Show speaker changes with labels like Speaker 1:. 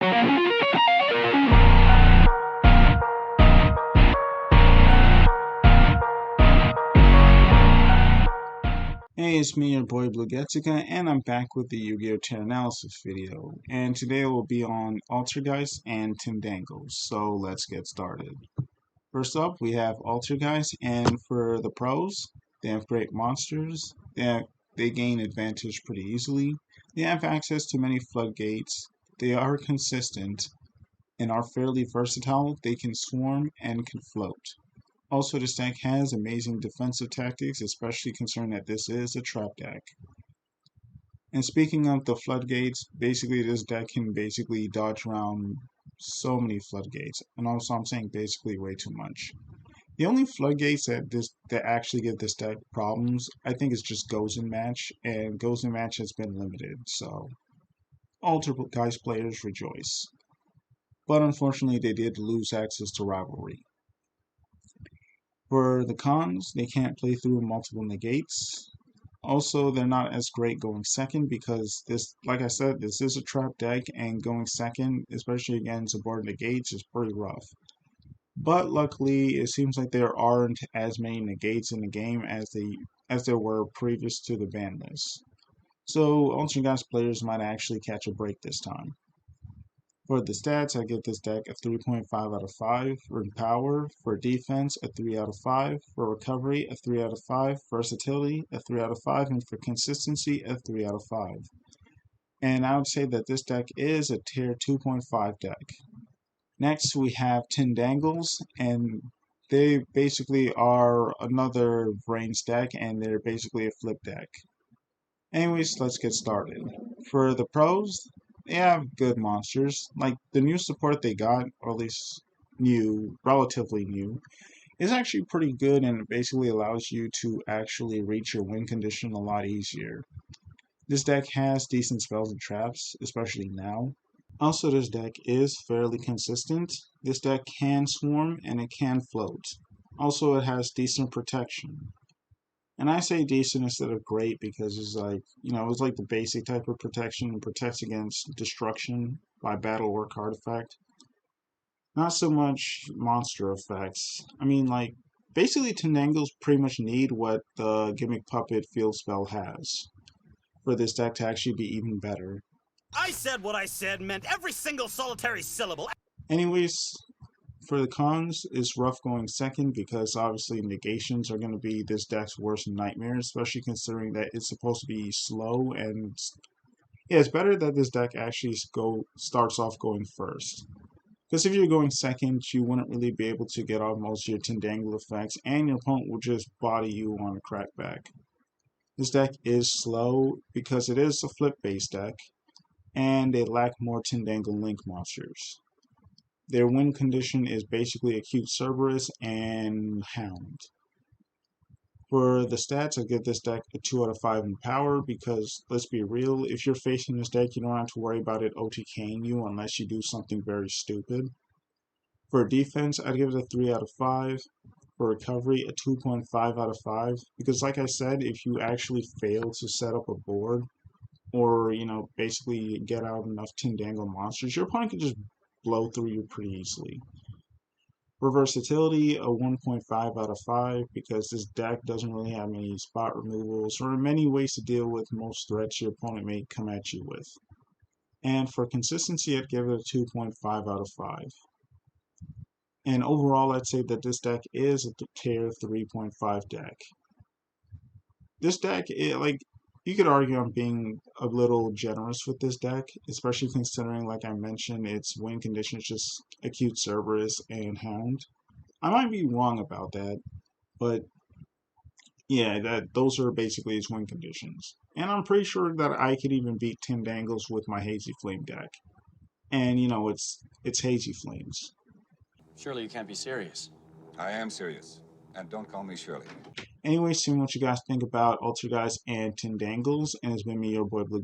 Speaker 1: Hey, it's me, your boy Blue and I'm back with the Yu-Gi-Oh! Tier analysis video. And today will be on Altergeists and Tindangles. So let's get started. First up, we have Altergeists, and for the pros, they have great monsters. They gain advantage pretty easily. They have access to many floodgates. They are consistent and are fairly versatile. They can swarm and can float. Also, this deck has amazing defensive tactics, especially considering that this is a trap deck. And speaking of the floodgates, basically this deck can basically dodge around so many floodgates. And also I'm saying basically way too much. The only floodgates that actually give this deck problems, I think, is just Goes in Match, and Goes in Match has been limited, so Altergeist players rejoice. But unfortunately they did lose access to Rivalry. For the cons, they can't play through multiple negates. Also, they're not as great going second because this, like I said, this is a trap deck, and going second, especially against subordinate negates, is pretty rough. But luckily, it seems like there aren't as many negates in the game as there were previous to the ban list. So, Altergeist players might actually catch a break this time. For the stats, I give this deck a 3.5 out of 5. For power, for defense, a 3 out of 5. For recovery, a 3 out of 5. Versatility, a 3 out of 5. And for consistency, a 3 out of 5. And I would say that this deck is a tier 2.5 deck. Next, we have Tindangles, and they basically are another Brains deck, and they're basically a flip deck. Anyways, let's get started. For the pros, they have good monsters. Like the new support they got, or at least relatively new, is actually pretty good, and it basically allows you to actually reach your win condition a lot easier. This deck has decent spells and traps, especially now. Also, this deck is fairly consistent. This deck can swarm and it can float. Also, it has decent protection. And I say decent instead of great because it's like, it's like the basic type of protection. It protects against destruction by battle work artifact. Not so much monster effects. I mean, like, basically Tindangles pretty much need what the Gimmick Puppet field spell has for this deck to actually be even better.
Speaker 2: I said what I said meant every single solitary syllable.
Speaker 1: Anyways, for the cons, it's rough going second because obviously negations are going to be this deck's worst nightmare, especially considering that it's supposed to be slow. And yeah, it's better that this deck actually starts off going first. Because if you're going second, you wouldn't really be able to get off most of your Tindangle effects, and your opponent will just body you on a crackback. This deck is slow because it is a flip-based deck, and they lack more Tindangle Link monsters. Their win condition is basically Acute Cerberus and Hound. For the stats, I give this deck a 2 out of 5 in power because, let's be real, if you're facing this deck, you don't have to worry about it OTKing you unless you do something very stupid. For defense, I'd give it a 3 out of 5. For recovery, a 2.5 out of 5. Because like I said, if you actually fail to set up a board, or, basically get out enough Tindangle monsters, your opponent can just blow through you pretty easily. For versatility, a 1.5 out of 5 because this deck doesn't really have any spot removals or many ways to deal with most threats your opponent may come at you with. And for consistency, I'd give it a 2.5 out of 5. And overall, I'd say that this deck is a tier 3.5 deck. This deck, you could argue I'm being a little generous with this deck, especially considering, like I mentioned, its win condition is just Acute Cerberus and Hound. I might be wrong about that, but yeah, those are basically its win conditions. And I'm pretty sure that I could even beat Tindangles with my Hazy Flame deck. And it's Hazy Flames.
Speaker 3: Surely you can't be serious.
Speaker 4: I am serious. And don't call me Shirley.
Speaker 1: Anyway, seeing what you guys think about Altergeists and Tindangles, and it's been me, your boy Blue.